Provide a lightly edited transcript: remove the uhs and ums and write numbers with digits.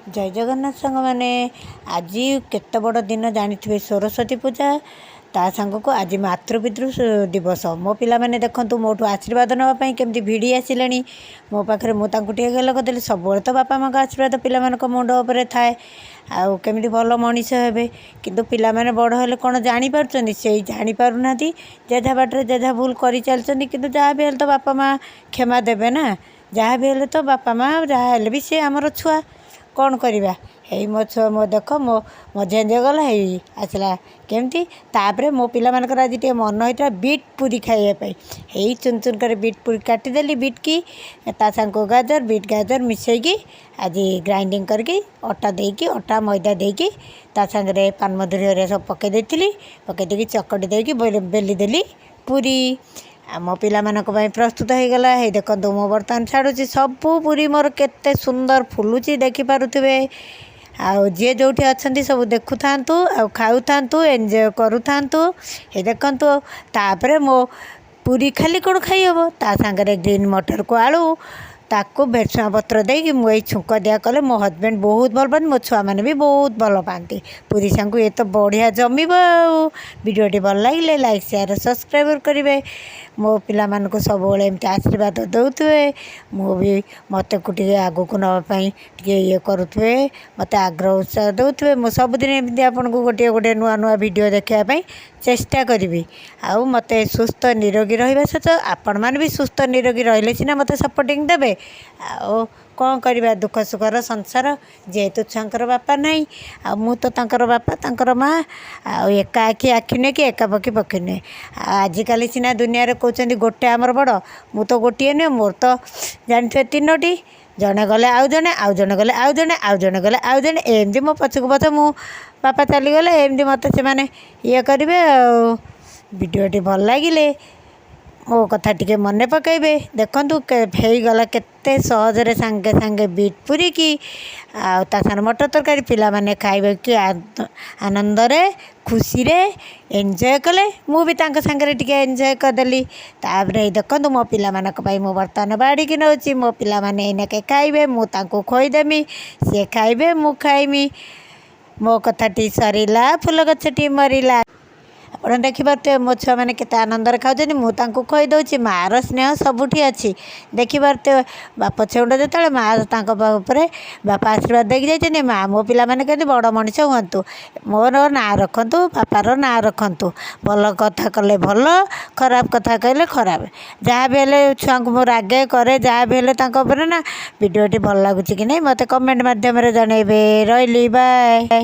जय जगन्नाथ सांग मैंने आज केत बड़ दिन जानी सरस्वती पूजा ता सांग को आज मातृपितृ दिवस मो पिला मैंने देखूँ मोठू आशीर्वाद नापी केमती भिड़ी आसिले मो पाखे मुझे गल करदेली सब तो बापा माँ का आशीर्वाद पिला मुंड उपर थाए आउ केमी भल मनीष हे कितु पिला मैंने बड़ हेले कौन जापार से जापारूना जेझा बाटर जेझा भूल कर चलती कि जहाँ भी तो बापा माँ क्षमा देवे ना जहाँ भी हेले तो बापा माँ जहाँ हेले भी सी आमर छुआ कौन करवा यही मो छुआ मो देख मो मझे गला है आसला केमती तापर मो पिला मानकर आज टे मन होता बीट पूरी खाइए यही चुन चुन कर बीट पूरी काटिदेली बीट की ता सांग गाजर बीट गाजर मिसैकी आज ग्राइंडिंग करके अटा देकी अटा मैदा देकी ता सांगे पान मधुरी सब पकई देकी चकटी देकी बेली देली पूरी मो पिला प्रस्तुत हो गला है देखो मो बर्तमान छाड़ुची सबू पूरी मोर केते सुंदर फुलुची देखिपे आउ जी जो अच्छा सब देखु था खाऊ था एंजॉय करू था ये देखु तापर मो पूरी खाली कौन खाई हम ता सांगे ग्रीन मटर को आलू ताको भेरसुआ पत्र देकी मुझे छुंक दिया कले मो हजबैंड बहुत भल पाती मो छुआ मैंने भी बहुत भल पाती पूरी सांग ये तो बढ़िया जमीब वीडियोटी भल लगे लाइक शेयर सब्सक्राइब करेंगे मो पिला मानक सब एमती आशीर्वाद दौथे मु भी मत को आग को नापी ये करुवे मत आग्रह उत्साह दौथे मो सबुदिन एमती आपन को गोटे गोटे नुआ नुआ वीडियो देखापी चेष्टा करी आउ मत सुस्थ निरोगी रहा सहित आपण मैंने भी सुस्थ निरोगी रही सीना मत सपोर्टिंग देवे आ कौन करवा दुख सुखर संसार जेहेतु छुआर बापा नहीं आ मु तो तांकर बापा तांकर माँ एका आखि आखि नुहे कि एका पक्षी पक्षी नुहे आजिकल सीना दुनिया कहते गोटे आमर बड़ मु तो गोटे नुहे मोर तो जानते तीनोटी जड़े गले आउ जड़े आउ जड़े गले आउ जड़े आउ जड़े गले आउ जड़े एमती मो पछक पछ मु बापा चलीगले एमती मत से ये करेंगे वीडियोटी भल लगिले मो कथा टिके मन पकईबे देखु गला केते सहजरे सांगे सांगे बीट पूरी की आसान मटर तरकारी पिला माने खाइबे कि आनंद रे खुशी रे एंजॉय कले मु भी तांको सांगे टिके एंजॉय करदेली तापर देखु मो पिला मानक पई मो बर्तन बाड़ी की नौची मो पिला माने एनाके खाइबे मु तांको खोईदेमी सी खाइबे मु खाइमी मो कथाटी सरीला फूल गछटी मरीला आप देखिपे मो छुआ मैंने केते आनंद खाऊँ मुझे खुई दूसरी माँ स्नेह सबुठी अच्छी देखिपे बाप छेउंड जो माँ तापर बापा आशीर्वाद देकी जाइए माँ मो पिला मैंने कहते बड़ मनीष हूँ मोर ना रखु बापार ना रखु भल कथा कले भल खराब कथा कहले खराब जहाँ भी हेले छुआ को मो रागे करे जहाँ भी हेले ना वीडियोटी भल लगुच कि नहीं मत कमेंट मध्यम जनइबे रही बाय।